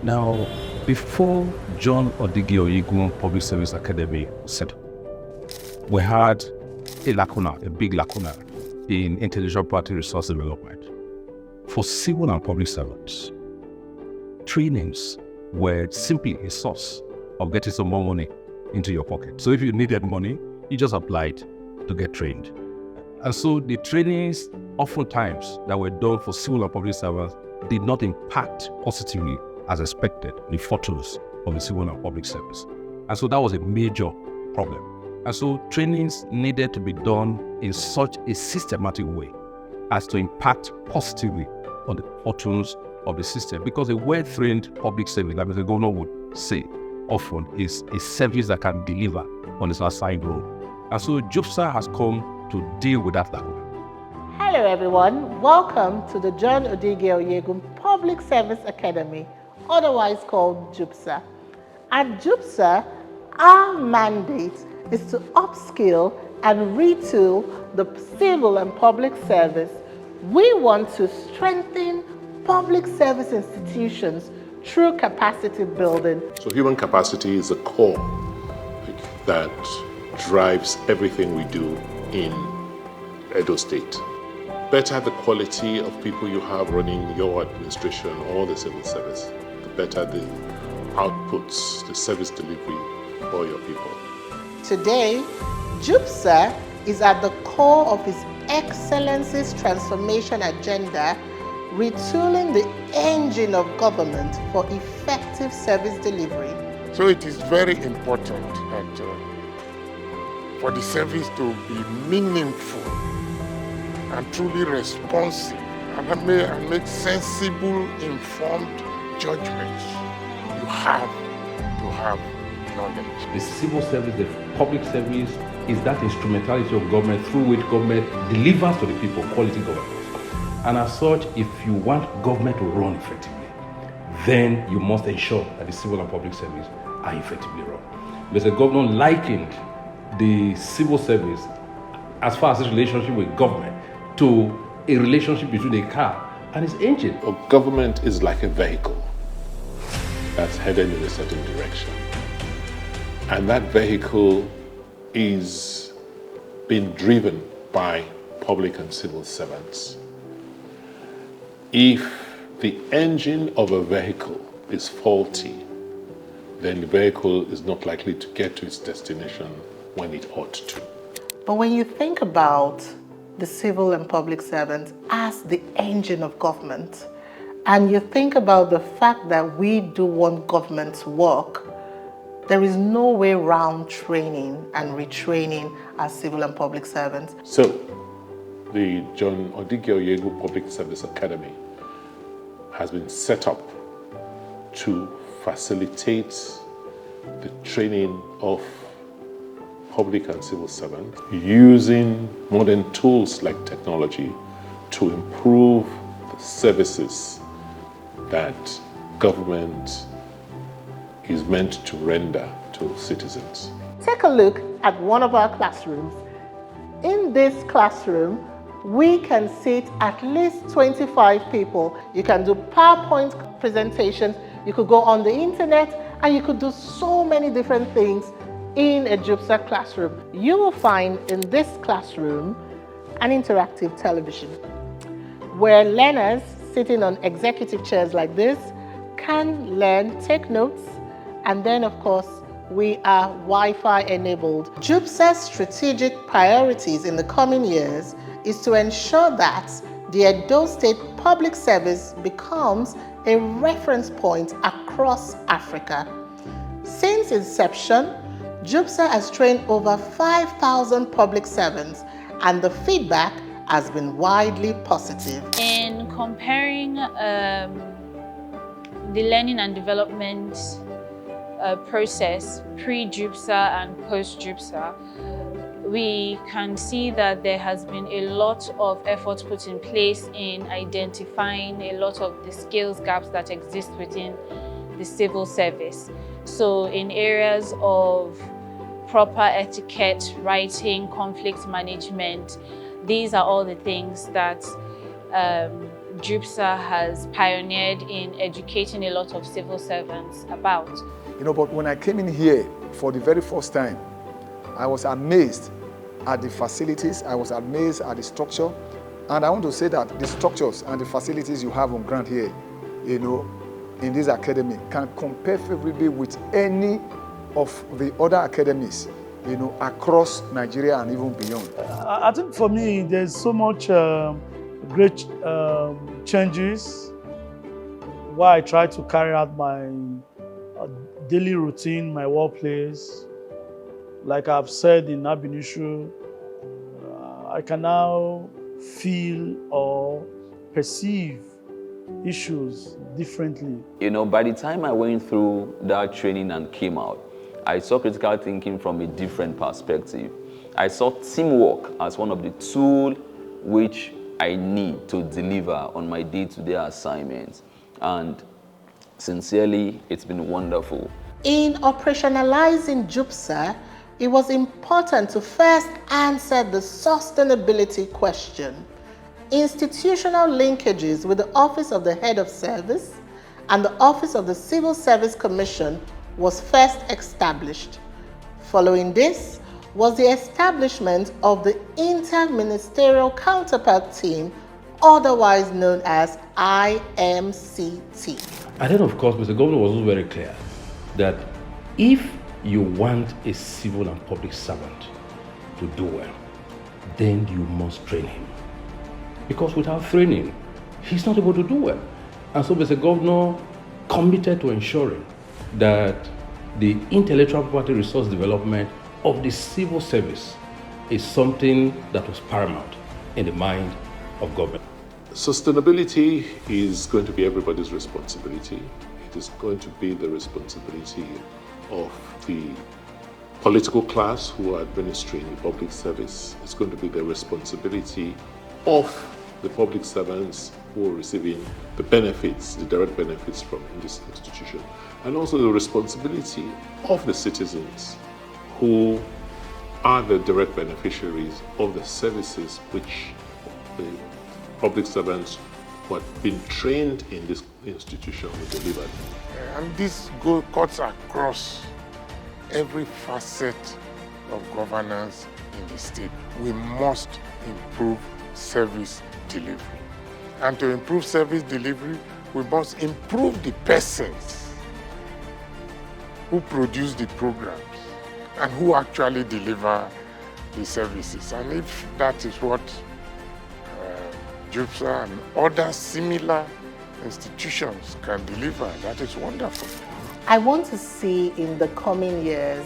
Now, before John Odigie-Oyegun Public Service Academy was set up, we had a big lacuna in intellectual property resource development. For civil and public servants, trainings were simply a source of getting some more money into your pocket. So if you needed money, you just applied to get trained. And so the trainings oftentimes that were done for civil and public servants did not impact positively as expected the fortunes of the civil and public service. And so that was a major problem. And so trainings needed to be done in such a systematic way as to impact positively on the fortunes of the system. Because a well-trained public service, like the governor would say often, is a service that can deliver on its assigned role. And so JOOPSA has come to deal with that lacuna. Hello everyone, welcome to the John Odigie-Oyegun Public Service Academy, otherwise called JOOPSA. At JOOPSA, our mandate is to upskill and retool the civil and public service. We want to strengthen public service institutions through capacity building. So human capacity is the core that drives everything we do in Edo State. Better the quality of people you have running your administration or the civil service, the better the outputs, the service delivery for your people. Today, JOOPSA is at the core of His Excellency's transformation agenda, retooling the engine of government for effective service delivery. So it is very important that for the service to be meaningful and truly responsive and make sensible, informed judgments, you have to have knowledge. The civil service, the public service, is that instrumentality of government through which government delivers to the people quality governance. And as such, if you want government to run effectively, then you must ensure that the civil and public service are effectively run. Because the governor likened the civil service, as far as its relationship with government, to a relationship between a car and its engine. Well, government is like a vehicle that's headed in a certain direction. And that vehicle is being driven by public and civil servants. If the engine of a vehicle is faulty, then the vehicle is not likely to get to its destination when it ought to. But when you think about the civil and public servants as the engine of government, and you think about the fact that we do want government to work, there is no way around training and retraining our civil and public servants. So, the John Odigie-Oyegun Public Service Academy has been set up to facilitate the training of public and civil servants using modern tools like technology to improve the services that government is meant to render to citizens. Take a look at one of our classrooms. In this classroom, we can sit at least 25 people. You can do PowerPoint presentations, you could go on the internet, and you could do so many different things in a JOOPSA classroom. You will find in this classroom an interactive television where learners sitting on executive chairs like this can learn, take notes, and then of course we are Wi-Fi enabled. JOOPSA's strategic priorities in the coming years is to ensure that the Edo State Public Service becomes a reference point across Africa. Since inception, JOOPSA has trained over 5,000 public servants, and the feedback has been widely positive. In comparing the learning and development process pre-JOOPSA and post-JOOPSA, we can see that there has been a lot of effort put in place in identifying a lot of the skills gaps that exist within the civil service. So in areas of proper etiquette, writing, conflict management, these are all the things that JOOPSA has pioneered in educating a lot of civil servants about. But when I came in here for the very first time, I was amazed at the facilities, I was amazed at the structure, and I want to say that the structures and the facilities you have on ground here, in this academy can compare favorably with any of the other academies, across Nigeria and even beyond. I think for me, there's so much great changes while I try to carry out my daily routine, my workplace. Like I've said in ab initio, I can now feel or perceive issues differently. By the time I went through that training and came out, I saw critical thinking from a different perspective. I saw teamwork as one of the tools which I need to deliver on my day-to-day assignments. And sincerely, it's been wonderful. In operationalizing JOOPSA, it was important to first answer the sustainability question. Institutional linkages with the Office of the Head of Service and the Office of the Civil Service Commission was first established. Following this was the establishment of the Interministerial Counterpart Team, otherwise known as IMCT. And then, of course, Mr. Governor was also very clear that if you want a civil and public servant to do well, then you must train him. Because without training, he's not able to do well. And so Mr. Governor committed to ensuring that the intellectual property resource development of the civil service is something that was paramount in the mind of government. Sustainability is going to be everybody's responsibility. It is going to be the responsibility of the political class who are administering the public service. It's going to be the responsibility of the public servants who are receiving the benefits, the direct benefits from this institution, and also the responsibility of the citizens who are the direct beneficiaries of the services which the public servants who have been trained in this institution will deliver. And this cuts across every facet of governance in the state. We must improve service delivery. And to improve service delivery, we must improve the persons who produce the programs and who actually deliver the services. And if that is what JOOPSA and other similar institutions can deliver, that is wonderful. I want to see in the coming years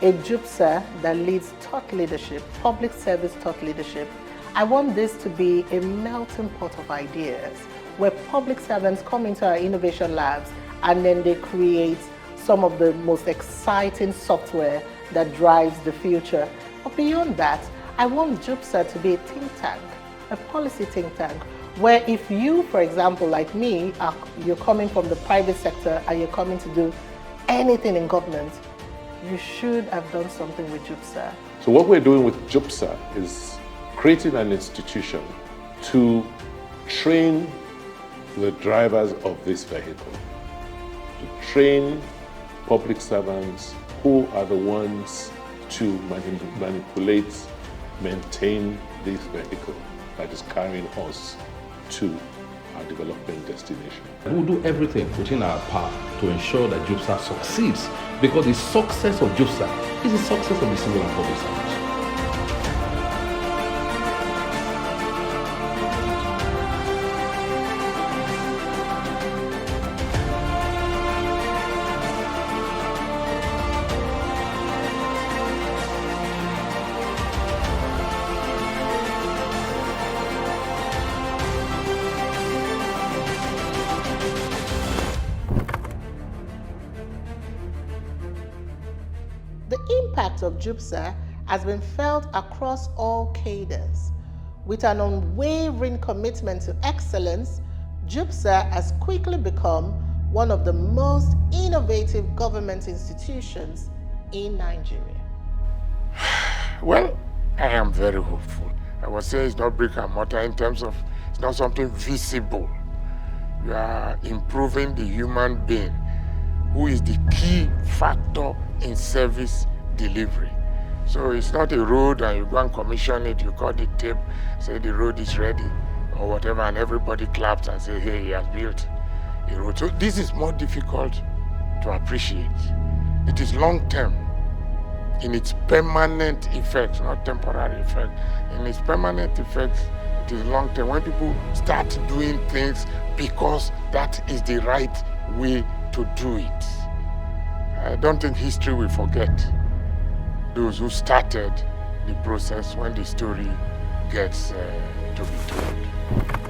a JOOPSA that leads thought leadership, public service thought leadership. I want this to be a melting pot of ideas where public servants come into our innovation labs and then they create some of the most exciting software that drives the future. But beyond that, I want JOOPSA to be a think tank, a policy think tank, where if you, for example, like me, you're coming from the private sector and you're coming to do anything in government, you should have done something with JOOPSA. So what we're doing with JOOPSA is creating an institution to train the drivers of this vehicle, to train public servants who are the ones to manipulate, maintain this vehicle that is carrying us to our development destination. We will do everything within our power to ensure that JOOPSA succeeds, because the success of JOOPSA is the success of the civil and public servants. The impact of JOOPSA has been felt across all cadres. With an unwavering commitment to excellence, JOOPSA has quickly become one of the most innovative government institutions in Nigeria. Well, I am very hopeful. I was saying it's not brick and mortar in terms of It's not something visible. You are improving the human being, who is the key factor in service delivery. So it's not a road and you go and commission it, you cut the tape, say the road is ready or whatever, and everybody claps and say, hey, he has built a road. So this is more difficult to appreciate. It is long-term in its permanent effects, not temporary effect. In its permanent effects, it is long-term. When people start doing things because that is the right way to do it. I don't think history will forget those who started the process when the story gets to be told.